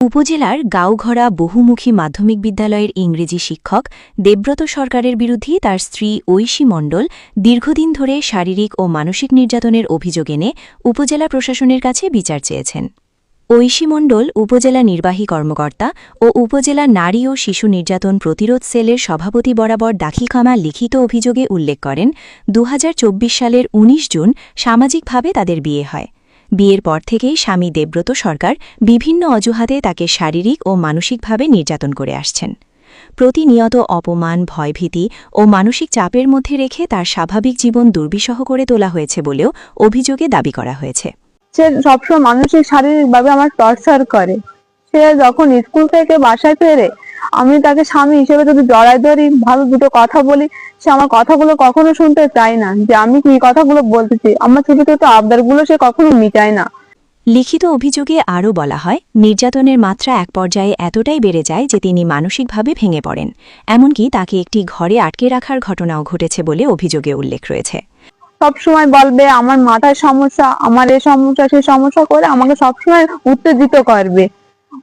উপজেলার গাঁওঘরা বহুমুখী মাধ্যমিক বিদ্যালয়ের ইংরেজি শিক্ষক দেবব্রত সরকারের বিরুদ্ধে তার স্ত্রী ঐশী মণ্ডল দীর্ঘদিন ধরে শারীরিক ও মানসিক নির্যাতনের অভিযোগ এনে উপজেলা প্রশাসনের কাছে বিচার চেয়েছেন। ঐশী মণ্ডল উপজেলা নির্বাহী কর্মকর্তা ও উপজেলা নারী ও শিশু নির্যাতন প্রতিরোধ সেলের সভাপতি বরাবর দাখিলখানা লিখিত অভিযোগে উল্লেখ করেন ২০২৪ সালের ১৯ জুন সামাজিকভাবে তাদের বিয়ে হয়। বিয়ের পর থেকেই স্বামী দেবব্রত সরকার বিভিন্ন অজুহাতে তাকে শারীরিক ও মানসিকভাবে নির্যাতন করে আসছেন। প্রতিনিয়ত অপমান, ভয়ভীতি ও মানসিক চাপের মধ্যে রেখে তার স্বাভাবিক জীবন দুর্বিষহ করে তোলা হয়েছে বলেও অভিযোগে দাবি করা হয়েছে। সে সবসময় মানসিক শারীরিকভাবে আমার টর্চার করে। সে যখন স্কুল থেকে বাসায় ফেরে আমি তাকে স্বামী হিসেবে যদি জড়ায় ধরি, ভালো দুটো কথা বলি, সে আমার কথাগুলো কখনো শুনতে চায় না, যে আমি কি কথাগুলো বলতেছি, আমার ছোট ছোট আবদারগুলো সে কখনো মিটায় না। লিখিত অভিযোগে আরও বলা হয়, নির্যাতনের মাত্রা এক পর্যায়ে এতটাই বেড়ে যায় যে তিনি মানসিকভাবে ভেঙে পড়েন। এমনকি তাকে একটি ঘরে আটকে রাখার ঘটনাও ঘটেছে বলে অভিযোগে উল্লেখ রয়েছে। সবসময় বলবে আমার মাথায় সমস্যা, আমার এই সমস্যা সেই সমস্যা করে আমাকে সবসময় উত্তেজিত করবে।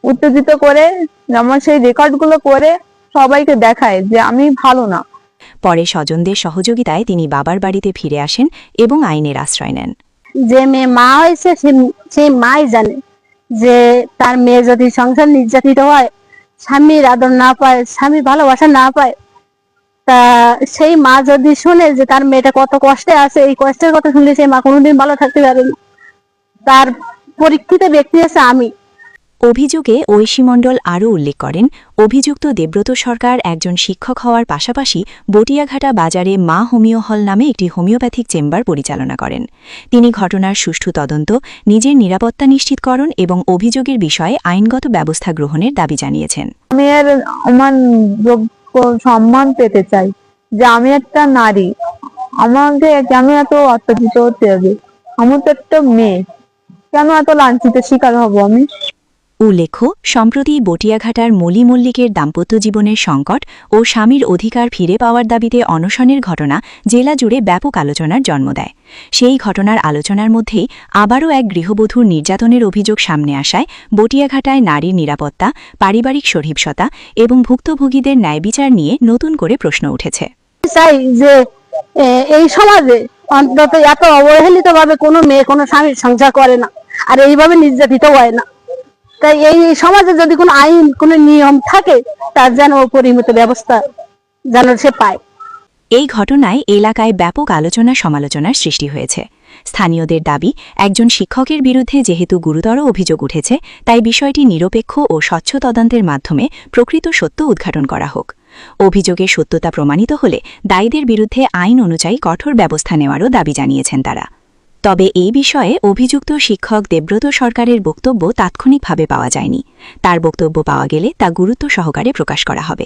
উত্তেজিত করে আমার সেই রেকর্ডগুলো করে সবাইকে দেখায় যে আমি ভালো না। পরে স্বজনদের সহযোগিতায় তিনি বাবার বাড়িতে ফিরে আসেন এবং আইনের আশ্রয় নেন। যে মেয়ে মা হয়েছে সেই মাই জানে যে তার মেয়ে যদি সংসার নির্যাতিত হয়, স্বামীর আদর না পায়, স্বামীর ভালোবাসা না পায়, তা সেই মা যদি শুনে যে তার মেয়েটা কত কষ্টে আছে, এই কষ্টের কথা শুনলে সেই মা কোনোদিন ভালো থাকতে পারে না। তার পরীক্ষিত ব্যক্তি আছে আমি। অভিযোগে ঐশী মণ্ডল আরও উল্লেখ করেন, অভিযুক্ত দেবব্রত সরকার একজন শিক্ষক হওয়ার পাশাপাশি বটিয়াঘাটা বাজারে মা হোমিও হল নামে একটি হোমিওপ্যাথিক চেম্বার পরিচালনা করেন। তিনি ঘটনার সুষ্ঠু তদন্ত, নিজের নিরাপত্তা নিশ্চিতকরণ এবং অভিযোগের বিষয়ে আইনগত ব্যবস্থা গ্রহণের দাবি জানিয়েছেন। আমি আমার যোগ্য সম্মান পেতে চাই, যে আমি একটা নারী, আমাকে কেন এত অত্যাচারিত হতে হবে? আমার তো একটা মেয়ে, কেন এত লাঞ্ছিত শিকার হব আমি? উল্লেখ্য, সম্প্রতি বটিয়াঘাটার মলি মল্লিকের দাম্পত্য জীবনের সংকট ও স্বামীর অধিকার ফিরে পাওয়ার দাবিতে অনশনের ঘটনা জেলা জুড়ে ব্যাপক আলোচনার জন্ম দেয়। সেই ঘটনার আলোচনার মধ্যেই আবারও এক গৃহবধূর নির্যাতনের অভিযোগ সামনে আসায় বটিয়াঘাটায় নারীর নিরাপত্তা, পারিবারিক সহিংসতা এবং ভুক্তভোগীদের ন্যায়বিচার নিয়ে নতুন করে প্রশ্ন উঠেছে। চাই যে এই সমাজে অন্তত এত অবহেলিত ভাবে কোনো মেয়ে কোনো স্বামীর সংসার করে না, আর এইভাবে নির্যাতিত হয় না। তাই এই সমাজে যদি কোনো আইন, কোনো নিয়ম থাকে, তার যেন পরিমিত ব্যবস্থা যেন সে পায়। এই ঘটনায় এলাকায় ব্যাপক আলোচনা সমালোচনার সৃষ্টি হয়েছে। স্থানীয়দের দাবি, একজন শিক্ষকের বিরুদ্ধে যেহেতু গুরুতর অভিযোগ উঠেছে, তাই বিষয়টি নিরপেক্ষ ও স্বচ্ছ তদন্তের মাধ্যমে প্রকৃত সত্য উদ্ঘাটন করা হোক। অভিযোগের সত্যতা প্রমাণিত হলে দায়ীদের বিরুদ্ধে আইন অনুযায়ী কঠোর ব্যবস্থা নেওয়ারও দাবি জানিয়েছেন তারা। তবে এই বিষয়ে অভিযুক্ত শিক্ষক দেবব্রত সরকারের বক্তব্য তাৎক্ষণিকভাবে পাওয়া যায়নি। তার বক্তব্য পাওয়া গেলে তা গুরুত্ব সহকারে প্রকাশ করা হবে।